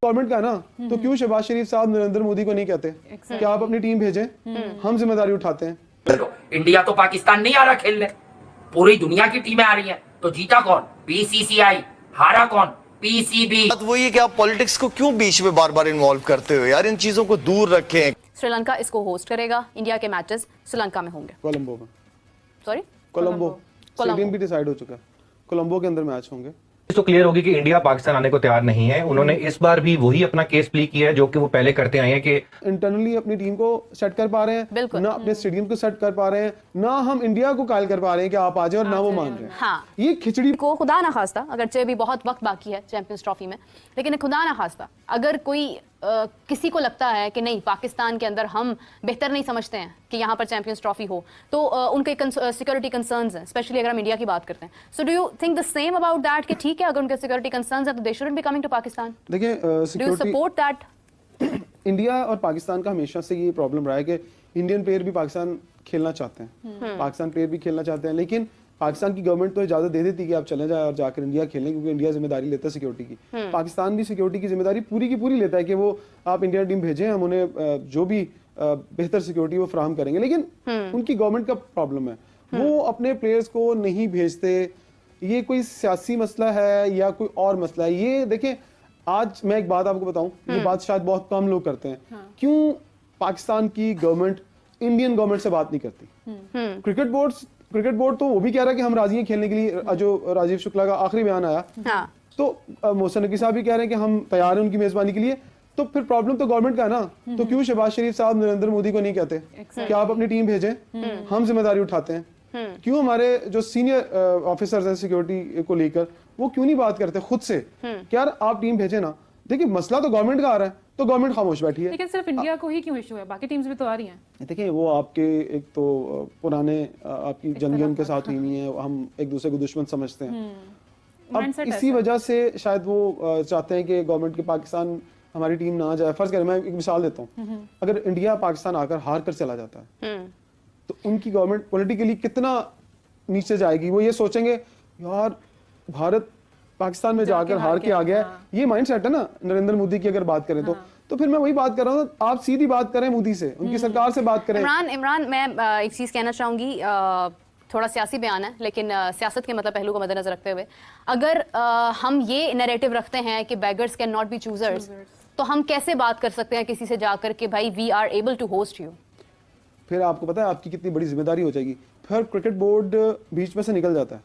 Government का ना, तो क्यों शहबाज शरीफ साहब नरेंद्र मोदी को नहीं कहते कि आप अपनी टीम भेजें, हम जिम्मेदारी उठाते हैं। देखो, इंडिया तो पाकिस्तान नहीं आ रहा खेलने, पूरी दुनिया की टीमें आ रही हैं, तो जीता कौन? बीसीसीआई। हारा कौन? पीसीबी। बात वही है कि आप पॉलिटिक्स को क्यों बीच में बार बार इन्वॉल्व करते हो यार, इन चीजों को दूर रखें। श्रीलंका इसको होस्ट करेगा, इंडिया के मैचेस श्रीलंका में होंगे। कोलंबो में, सॉरी, कोलंबो स्टेडियम भी डिसाइड हो चुका है, कोलंबो के अंदर मैच होंगे। तो क्लियर होगी कि इंडिया पाकिस्तान आने को तैयार नहीं है। उन्होंने इस बार भी वही अपना केस प्ली किया है जो कि वो पहले करते आए हैं कि इंटरनली अपनी टीम को सेट कर पा रहे हैं, ना अपने स्टेडियम को सेट कर पा रहे हैं, ना हम इंडिया को कायल कर पा रहे हैं कि आप आ जाओ, और ना वो मान रहे हैं। हाँ, ये खिचड़ी को खुदा ना खास्ता, अगरचे भी बहुत वक्त बाकी है चैंपियंस ट्रॉफी में, लेकिन खुदा ना खास्ता अगर कोई किसी को लगता है कि नहीं पाकिस्तान के अंदर हम बेहतर नहीं समझते हैं कि यहाँ पर चैंपियंस ट्रॉफी हो, तो उनके सिक्योरिटी कंसर्न्स हैं, स्पेशली अगर हम इंडिया की बात करते हैं। So do you think the same about that कि ठीक है अगर उनके सिक्योरिटी कंसर्न्स हैं तो they shouldn't be coming to Pakistan? देखिए, do you support that? India और पाकिस्तान का हमेशा से ये प्रॉब्लम रहा है कि इंडियन प्लेयर भी पाकिस्तान खेलना चाहते हैं, पाकिस्तान प्लेयर भी खेलना चाहते हैं, लेकिन पाकिस्तान की गवर्नमेंट तो इजाजत दे देती है कि आप चले जाए और जाकर इंडिया खेलें, क्योंकि इंडिया जिम्मेदारी लेता है सिक्योरिटी की। पाकिस्तान भी सिक्योरिटी की जिम्मेदारी पूरी की पूरी लेता है कि वो आप इंडिया टीम भेजें, हम उन्हें जो भी बेहतर सिक्योरिटी वो फराहम करेंगे, लेकिन उनकी गवर्नमेंट का प्रॉब्लम है, वो अपने प्लेयर्स को नहीं भेजते। ये कोई सियासी मसला है या कोई और मसला है? ये देखें, आज मैं एक बात आपको बताऊं, ये बात शायद बहुत कम लोग करते हैं, क्यों पाकिस्तान की गवर्नमेंट इंडियन गवर्नमेंट से बात नहीं करती? क्रिकेट बोर्ड तो वो भी कह रहा है कि हम राजी हैं खेलने के लिए। जो राजीव शुक्ला का आखिरी बयान आया, तो मोहसिन नकवी साहब भी कह रहे हैं कि हम तैयार हैं उनकी मेजबानी के लिए। तो फिर प्रॉब्लम तो गवर्नमेंट का है ना, तो क्यों शहबाज शरीफ साहब नरेंद्र मोदी को नहीं कहते कि आप अपनी टीम भेजें, हम जिम्मेदारी उठाते हैं? क्यों हमारे जो सीनियर ऑफिसर्स हैं सिक्योरिटी को लेकर, वो क्यों नहीं बात करते खुद से कि यार आप टीम भेजें ना? देखिए, मसला तो गवर्नमेंट का आ रहा है, तो गवर्नमेंट खामोश बैठी है। लेकिन सिर्फ इंडिया को ही क्यों इशू है? बाकी टीम्स भी तो आ रही हैं। देखिए, वो आपके एक तो पुराने आपकी जंगें उनके साथ हुई हुई हैं, हम एक दूसरे को दुश्मन समझते हैं। अब इसी वजह से शायद वो चाहते हैं कि गवर्नमेंट के पाकिस्तान हमारी टीम ना जाए। फर्ज करें, मैं एक मिसाल देता हूँ, अगर इंडिया पाकिस्तान आकर हार कर चला जाता है तो उनकी गवर्नमेंट पॉलिटिकली कितना नीचे जाएगी। वो ये सोचेंगे यार भारत पाकिस्तान में जाकर हार के आ गया है, ये माइंडसेट है ना नरेंद्र मोदी की अगर बात करें तो फिर मैं वही बात कर रहा हूँ, आप सीधी बात करें मोदी से, उनकी सरकार से बात करें। इमरान, मैं एक चीज कहना चाहूंगी, थोड़ा सियासी बयान है लेकिन सियासत के मतलब पहलू को मद्देनजर रखते हुए, अगर हम ये नैरेटिव रखते हैं कि beggars can not be choosers, तो हम कैसे बात कर सकते हैं किसी से जाकर कि भाई we are able to host you? फिर आपको पता है आपकी कितनी बड़ी जिम्मेदारी हो जाएगी। फिर क्रिकेट बोर्ड बीच में से निकल जाता है,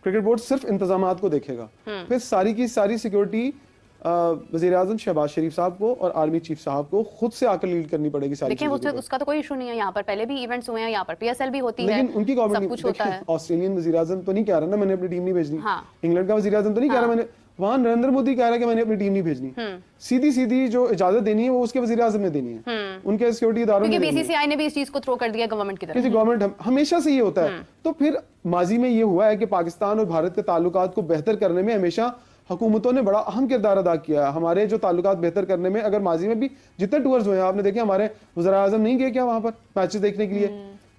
क्रिकेट बोर्ड सिर्फ इंतजामात को देखेगा, फिर सारी की सारी सिक्योरिटी वज़ीर-ए-आज़म शहबाज शरीफ साहब को और आर्मी चीफ साहब को खुद से आकर लीड करनी पड़ेगी सारी देखिए, उसका तो कोई इशू नहीं है। यहाँ पर पहले भी इवेंट्स हुए हैं, यहाँ पर पीएसएल भी होती है, लेकिन उनकी सब गवर्नमेंट कुछ होता है। ऑस्ट्रेलियन वज़ीर-ए-आज़म तो नहीं कह रहा ना मैंने अपनी टीम नहीं भेजनी, हाँ। इंग्लैंड का वज़ीर-ए-आज़म तो नहीं कह रहा मैंने, वहां नरेंद्र मोदी कह रहा है कि मैंने अपनी टीम नहीं भेजनी। सीधी सीधी जो इजाजत देनी है वो उसके वज़ीर-ए-आज़म ने देनी है, उनके सिक्योरिटी इदारों ने, क्योंकि बीसीसीआई ने भी इस चीज को थ्रो कर दिया गवर्नमेंट की तरफ। क्योंकि गवर्नमेंट हमेशा से ये होता है। तो फिर माजी में ये हुआ है कि पाकिस्तान और भारत के ताल्लुकात को बेहतर करने में हमेशा हुकूमतों ने बड़ा अहम किरदार अदा किया है। हमारे जो ताल्लुकात बेहतर करने में, अगर माजी में भी जितने टूर्स हुए हैं आपने देखे, हमारे वज़ीर-ए-आज़म नहीं गए क्या वहां पर मैचेस देखने के लिए?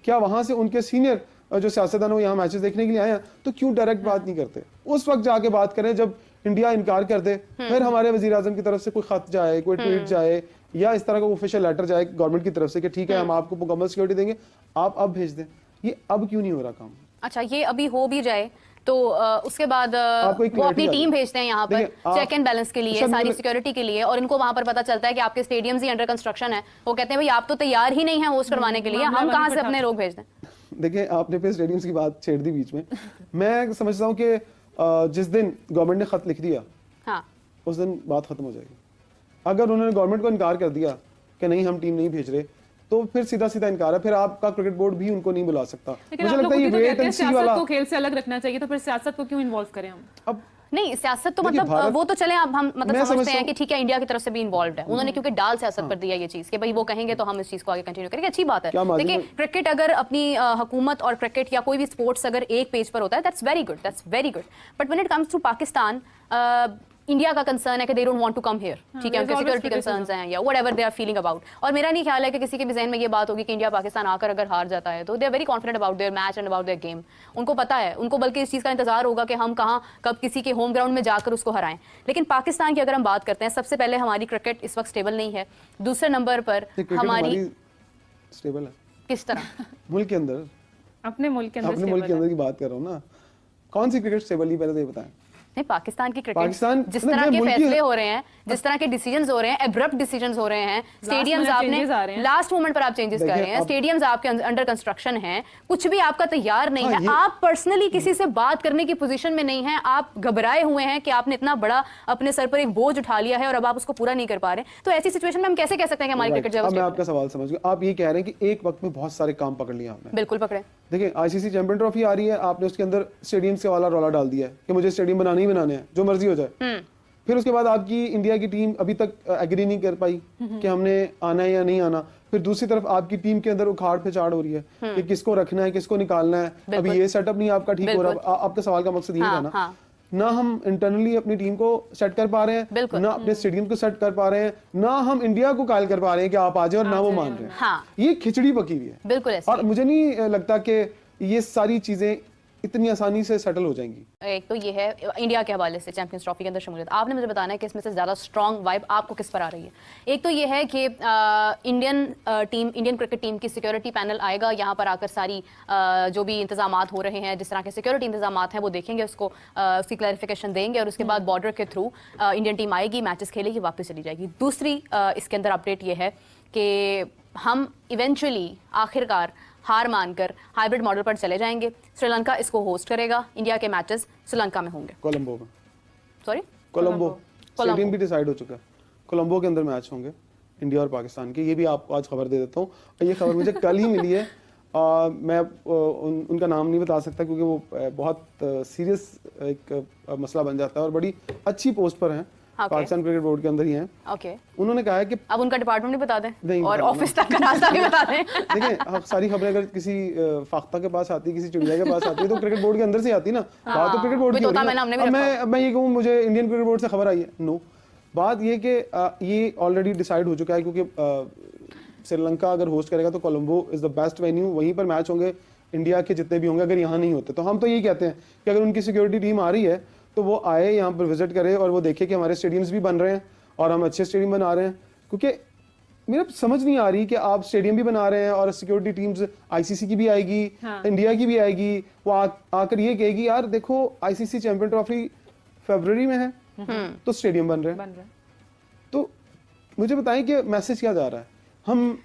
क्या वहां से उनके सीनियर जो सियासतदान यहाँ मैचेस देखने के लिए आए हैं? तो क्यों डायरेक्ट बात नहीं करते? उस वक्त जाके बात करें जब इंडिया इनकार कर दे, फिर हमारे वज़ीर-ए-आज़म की तरफ से कोई खत जाए, कोई ट्वीट जाए, या इस तरह का ऑफिशियल लेटर जाए गवर्नमेंट की तरफ से कि ठीक है हम आपको मुकम्मल सिक्योरिटी देंगे, आप अब भेज दें। ये अब क्यों नहीं हो रहा काम? अच्छा, ये अभी हो भी जाए तो उसके बाद वो अपनी टीम भेजते हैं यहाँ पर चेक एंड बैलेंस के लिए, सारी सिक्योरिटी के लिए, और इनको वहां पर पता चलता है कि आपके स्टेडियम्स ही अंडर कंस्ट्रक्शन है। वो कहते हैं भाई आप तो तैयार ही नहीं है होस्ट करवाने के लिए, हम कहाँ से अपने लोग भेज दें? देखिए, आपने फिर स्टेडियम्स की बात छेड़ दी बीच में। मैं समझता हूँ कि जिस दिन गवर्नमेंट ने खत लिख दिया, हाँ, उस दिन बात खत्म हो जाएगी। अगर उन्होंने गवर्नमेंट को इनकार कर दिया कि नहीं हम टीम नहीं भेज रहे, तो फिर सीधा सीधा इनकार है, फिर आपका क्रिकेट बोर्ड भी उनको नहीं बुला सकता। मुझे लगता है ये वेट एंड सी वाला, को खेल से अलग रखना चाहिए, तो फिर सियासत को क्यों इन्वॉल्व करें हम? अब नहीं, सियासत तो मतलब वो तो चले, अब हम मतलब समझते हैं कि ठीक है इंडिया की तरफ से भी इन्वॉल्व है, उन्होंने क्योंकि डाल सियासत पर दिया ये चीज कि भाई वो कहेंगे तो हम इस चीज को आगे कंटिन्यू करेंगे, अच्छी बात है। देखिए, क्रिकेट अगर अपनी हुकूमत और क्रिकेट या कोई भी स्पोर्ट्स अगर एक पेज पर होता है, that's very good, that's very good. But when it comes to Pakistan, India का कंसर्न है कि they don't want to come here, ठीक है, उनके सिक्योरिटी कंसर्न्स हैं या whatever they are feeling about. और मेरा नहीं ख्याल है कि किसी के भी ज़हन में ये बात होगी कि इंडिया पाकिस्तान आकर अगर हार जाता है तो they are very confident about their match and about their game. उनको पता है, उनको बल्कि इस चीज़ का इंतजार होगा कि हम कहाँ कब किसी के होम ग्राउंड में जाकर उसको हराएं। लेकिन पाकिस्तान की अगर हम बात करते हैं, सबसे पहले हमारी क्रिकेट इस वक्त स्टेबल नहीं है, दूसरे नंबर पर हमारी स्टेबल है किस तरह मुल्क के अंदर, अपने मुल्क के अंदर अपने मुल्क के अंदर की बात कर रहा हूँ ना, कौन सी क्रिकेट स्टेबल नहीं, पहले तो ये बताएं। नहीं, पाकिस्तान की क्रिकेट पाकिस्तान जिस मतलब तरह के मुल्क की- फैसले हो रहे हैं, जिस तरह के डिसीजंस हो रहे हैं, एब्रप्ट डिसीजंस हो रहे हैं, स्टेडियम्स minute आपने changes आ रहे हैं। लास्ट मोमेंट पर आप चेंजेस कर देखिए, रहे हैं, अब- स्टेडियम्स आपके अंडर कंस्ट्रक्शन हैं, कुछ भी आपका तैयार नहीं हाँ, है, आप पर्सनली किसी से बात करने की पोजीशन में नहीं है, आप घबराए हुए हैं कि आपने इतना बड़ा अपने सर पर एक बोझ उठा लिया है और अब आप उसको पूरा नहीं कर पा रहे। तो ऐसी सिचुएशन में हम कैसे कह सकते हैं कि हमारी Right. क्रिकेट जो अब है मैं वो आपका सवाल समझ गया। आप ये कह रहे हैं कि एक वक्त में बहुत सारे काम पकड़ लिया आपने। बिल्कुल पकड़े। देखिए, आईसीसी चैंपियन ट्रॉफी आ रही है, आपने उसके अंदर स्टेडियम से वाला रौला डाल दिया है कि मुझे स्टेडियम बनाने ही बनाने हैं, जो मर्जी हो जाए। फिर उसके बाद आपकी इंडिया की टीम अभी तक एग्री नहीं कर पाई कि हमने आना है या नहीं आना। फिर दूसरी तरफ आपकी टीम के अंदर उखाड़ फेचाड़ हो रही है कि किसको रखना है, किसको निकालना है। अभी ये सेटअप नहीं आपका ठीक हो रहा। आपका सवाल का मकसद ये था ना, हाँ। ना हम इंटरनली अपनी टीम को सेट कर पा रहे हैं, ना अपने स्टेडियम को सेट कर पा रहे हैं, ना हम इंडिया को कायल कर पा रहे हैं कि आप आ जाए, और ना वो मान रहे हैं। हाँ। ये खिचड़ी पकी हुई है बिल्कुल ऐसे और मुझे नहीं लगता कि ये सारी चीजें इतनी आसानी से सेटल हो जाएंगी। एक तो ये है इंडिया के हवाले से चैंपियंस ट्रॉफी के अंदर शमूलियत, आपने मुझे बताना है कि इसमें से ज़्यादा स्ट्रॉन्ग वाइब आपको किस पर आ रही है। एक तो ये है कि इंडियन क्रिकेट टीम की सिक्योरिटी पैनल आएगा, यहाँ पर आकर सारी जो भी इंतजामात हो रहे हैं, जिस तरह के सिक्योरिटी इंतजामात हैं वो देखेंगे, उसकी क्लैरिफिकेशन देंगे और उसके बाद बॉर्डर के थ्रू इंडियन टीम आएगी, मैचेस खेलेगी, वापस चली जाएगी। दूसरी इसके अंदर अपडेट ये है कि हम इवेंचुअली आखिरकार हार मानकर हाइब्रिड मॉडल पर चले जाएंगे। श्रीलंका इसको होस्ट करेगा, इंडिया के मैचेस श्रीलंका में होंगे। कोलंबो में, सॉरी, कोलंबो स्टेडियम भी डिसाइड हो चुका है। कोलंबो के अंदर मैच होंगे इंडिया और पाकिस्तान के। ये भी आपको आज खबर दे देता हूँ, और ये खबर मुझे कल ही मिली है। मैं उनका नाम नहीं बता सकता क्योंकि वो बहुत सीरियस एक मसला बन जाता है, और बड़ी अच्छी पोस्ट पर हैं, पाकिस्तान क्रिकेट बोर्ड के अंदर ही हैं। ओके, उन्होंने कहा है कि अब उनका डिपार्टमेंट भी बता दें नहीं, और बताना। ऑफिस तक का रास्ता भी बता दें। देखिए, सारी खबरें अगर किसी फाख्ता के पास आती है, किसी चिड़िया के पास आती है, तो क्रिकेट बोर्ड के अंदर से आती है ना। बात तो क्रिकेट बोर्ड की हो रही है ना। अब मैं ये कहूँ मुझे इंडियन क्रिकेट बोर्ड से खबर आई है, नो। बात ये कि ये ऑलरेडी डिसाइड हो चुका है, क्योंकि श्रीलंका अगर होस्ट करेगा तो Colombo is the best venue, वहीं पर मैच होंगे इंडिया के जितने भी होंगे, अगर यहाँ नहीं होते। तो हम तो यही कहते हैं कि अगर उनकी सिक्योरिटी टीम आ रही है तो वो आए, यहाँ पर विजिट करे और वो देखे कि हमारे स्टेडियम्स भी बन रहे हैं और हम अच्छे स्टेडियम बना रहे हैं। क्योंकि मेरा समझ नहीं आ रही कि आप स्टेडियम भी बना रहे हैं और सिक्योरिटी टीम्स आईसीसी की भी आएगी, इंडिया की भी आएगी, वो आकर ये कहेगी यार देखो आईसीसी चैंपियन ट्रॉफी फरवरी में है तो स्टेडियम बन रहे हैं। तो मुझे बताएं कि मैसेज क्या जा रहा है, हम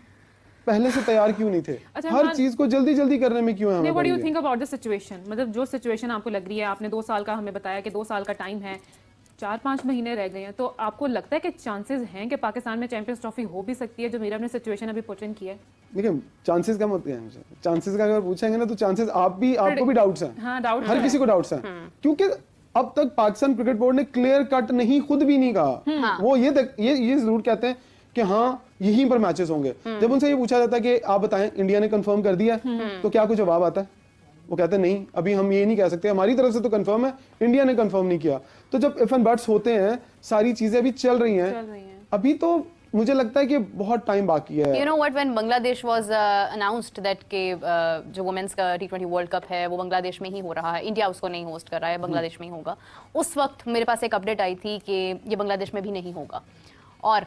पहले से तैयार क्यों नहीं थे? अच्छा, हर चीज को जल्दी जल्दी करने में क्यों है हमें? What do you think about the situation? मतलब जो सिचुएशन आपको लग रही है, आपने 2 साल का हमें बताया कि 2 साल का टाइम है, 4-5 महीने रह गए हैं, तो आपको लगता है कि चांसेस हैं कि पाकिस्तान में चैंपियंस ट्रॉफी हो भी सकती है, जो मेरा अपने सिचुएशन अभी पोर्ट्रेट किया है? देखिए, चांसेस कम होते हैं मुझे, चांसेस का अगर पूछेंगे ना तो चांसेस आपको भी डाउट्स हैं। हाँ, डाउट हर किसी को डाउट्स हैं, क्योंकि अब तक पाकिस्तान क्रिकेट बोर्ड ने क्लियर कट नहीं, खुद भी नहीं कहा। वो ये जरूर कहते हैं कि हाँ यहीं पर मैचेस होंगे। जब उनसे ये पूछा जाता है कि आप बताएं इंडिया ने कंफर्म कर दिया, तो क्या कुछ जवाब आता है? वो कहते हैं नहीं, अभी हम ये नहीं कह सकते, हमारी तरफ से तो कंफर्म है, इंडिया ने कंफर्म नहीं किया। तो जब इफ एंड बट्स होते हैं, सारी चीजें अभी चल रही हैं, अभी तो मुझे लगता है कि बहुत टाइम बाकी है। You know what, when Bangladesh was announced that के जो वुमेन्स का T20 वर्ल्ड कप है वो बांग्लादेश में ही हो रहा है, इंडिया उसको नहीं होस्ट कर रहा है, बांग्लादेश में ही होगा। उस वक्त मेरे पास एक अपडेट आई थी कि ये बांग्लादेश में भी नहीं होगा, और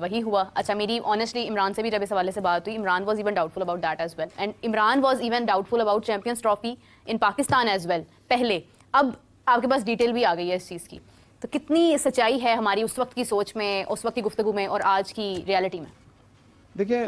वही हुआ। अच्छा, मेरी ऑनेस्टली इमरान से भी जब इस हवाले से बात हुई, Imran was even doubtful about that as well, and Imran was even doubtful about Champions Trophy in Pakistan as well पहले। अब आपके पास डिटेल भी आ गई है इस चीज़ की, तो कितनी सच्चाई है हमारी उस वक्त की सोच में, उस वक्त की गुफ्तगू में और आज की रियलिटी में? देखिए,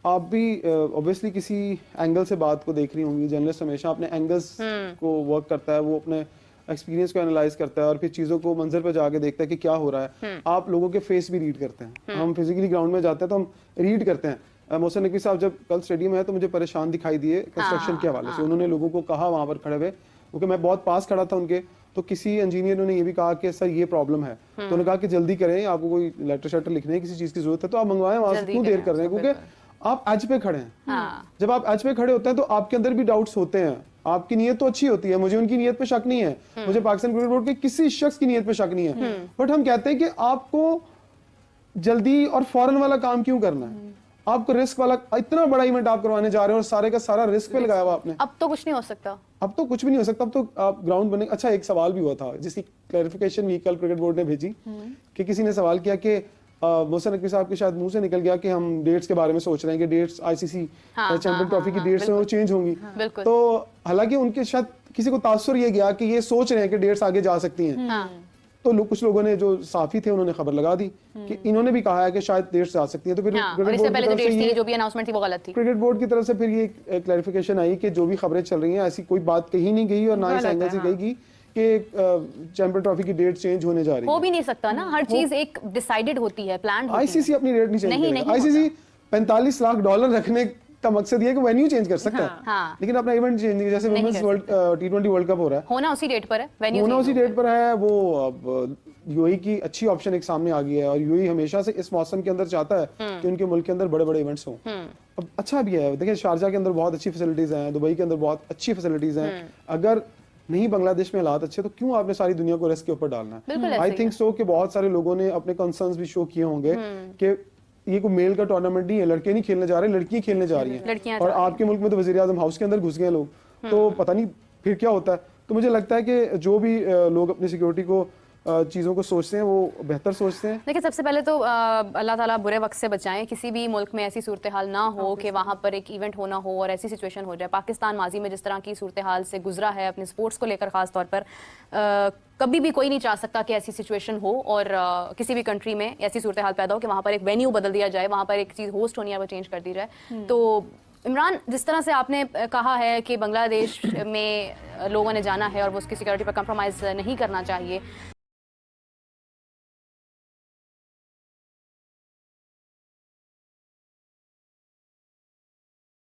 आप भी ऑब्वियसली किसी एंगल से बात को देख रही होंगी। जर्नलिस्ट हमेशा अपने एंगल्स को वर्क करता है, वो अपने एक्सपीरियंस को एनालाइज करता है और फिर चीज़ों को मंजर पर जाके देखता है कि क्या हो रहा है। आप लोगों के फेस भी रीड करते हैं। हम फिजिकली ग्राउंड में जाते हैं तो हम रीड करते हैं। मोहसिन नकवी साहब जब कल स्टेडियम में है तो मुझे परेशान दिखाई दिए कंस्ट्रक्शन के हवाले से। उन्होंने लोगों को कहा वहां पर खड़े हुए, क्योंकि मैं बहुत पास खड़ा था उनके, तो किसी इंजीनियर ने ये भी कहा कि सर ये प्रॉब्लम है, तो उन्होंने कहा कि जल्दी करें, आपको कोई लेटर शेटर लिखने है, किसी चीज की जरूरत है तो आप मंगवाएं, वहां से क्यों देर कर रहे हैं? क्योंकि आप एज पे खड़े हैं। जब आप एज पे खड़े होते हैं तो आपके अंदर भी डाउट्स होते हैं, आपकी नीयत तो अच्छी होती है, मुझे उनकी नीयत पे शक नहीं है, मुझे पाकिस्तान क्रिकेट बोर्ड के किसी शख्स की नीयत पे शक नहीं है, बट हम कहते हैं कि आपको जल्दी और फौरन वाला काम क्यों करना है? आपको रिस्क वाला इतना बड़ा इवेंट आप करवाने जा रहे हो और सारे का सारा रिस्क पे लगाया हुआ आपने। अब तो कुछ नहीं हो सकता। अब तो कुछ भी नहीं हो सकता, अब तो आप ग्राउंड बने। अच्छा, एक सवाल भी हुआ था जिसकी क्लैरिफिकेशन भी कल क्रिकेट बोर्ड ने भेजी कि किसी ने सवाल किया कि मोहसिन नकवी साहब के शायद मुंह से निकल गया कि हम डेट्स के बारे में सोच रहे हैं कि डेट्स आईसीसी चैंपियन ट्रॉफी की डेट्स वो चेंज होंगी। बिल्कुल। तो हालांकि उनके शायद किसी को तासुर ये गया कि ये सोच रहे हैं कि डेट्स आगे जा सकती हैं, तो कुछ लोगों ने जो साफी थे उन्होंने खबर लगा दी कि इन्होंने भी कहा है कि शायद डेट्स आ सकती हैं। तो फिर हाँ, और क्रिकेट इससे बोर्ड पहले की तो तरफ से डेट्स थी, ये जो भी अनाउंसमेंट थी वो गलत थी। क्रिकेट बोर्ड की तरफ से फिर ये क्लैरिफिकेशन आई कि जो भी खबरें चल रही हैं ऐसी कोई बात कही नहीं गई और ना इस एंगल से कही गई कि चैंपियन ट्रॉफी की डेट चेंज होने जा रही हो है। भी नहीं सकता ना, हर चीज एक डिसाइडेड होती है, प्लान होती है। आईसीसी अपनी डेट नहीं चेंज नहीं, करेगा। नहीं आईसीसी 45 लाख डॉलर रखने का मकसद ये है कि वेन्यू चेंज कर सकता है, हाँ। लेकिन अपना इवेंट चेंज नहीं। जैसे नहीं वुमेन्स कर वर्ल्ड T20 वर्ल्ड कप हो रहा है, होना उसी डेट पर है, वेन्यू होना उसी डेट पर है। वो अब यूएई की अच्छी ऑप्शन एक सामने आ गई है और यूएई हमेशा से इस मौसम के अंदर चाहता है कि उनके मुल्क के अंदर बड़े बड़े इवेंट्स हों। अब अच्छा भी है, देखिए शारजा के अंदर बहुत अच्छी फैसिलिटीज हैं, दुबई के अंदर बहुत अच्छी फैसिलिटीज हैं। अगर नहीं बांग्लादेश में हालात अच्छे तो क्यों आपने सारी दुनिया को रिस्क के ऊपर डालना बिल्कुल है? ऐसे आई ही थिंक सो कि बहुत सारे लोगों ने अपने कंसर्न्स भी शो किए होंगे कि ये कोई मेल का टूर्नामेंट नहीं है, लड़के नहीं खेलने जा रहे, लड़कियां खेलने जा रही लड़कियां हैं। जा और रही हैं। आपके मुल्क में तो वजीर आजम हाउस के अंदर घुस गए लोग, तो पता नहीं फिर क्या होता है। तो मुझे लगता है कि जो भी लोग अपनी सिक्योरिटी को चीज़ों को सोचते हैं वो बेहतर सोचते हैं। देखिए, सबसे पहले तो अल्लाह ताला बुरे वक्त से बचाएं, किसी भी मुल्क में ऐसी सूरत हाल ना हो कि वहाँ पर एक इवेंट होना हो और ऐसी सिचुएशन हो जाए। पाकिस्तान माजी में जिस तरह की सूरत हाल से गुजरा है अपने स्पोर्ट्स को लेकर ख़ास तौर पर, कभी भी कोई नहीं चाह सकता कि ऐसी सिचुएशन हो और किसी भी कंट्री में ऐसी सूरत हाल पैदा हो कि वहाँ पर एक वेन्यू बदल दिया जाए, वहाँ पर एक चीज़ होस्ट होनी है वो चेंज कर दी जाए। तो इमरान, जिस तरह से आपने कहा है कि बांग्लादेश में लोगों ने जाना है और वो उसकी सिक्योरिटी पर कंप्रोमाइज़ नहीं करना चाहिए,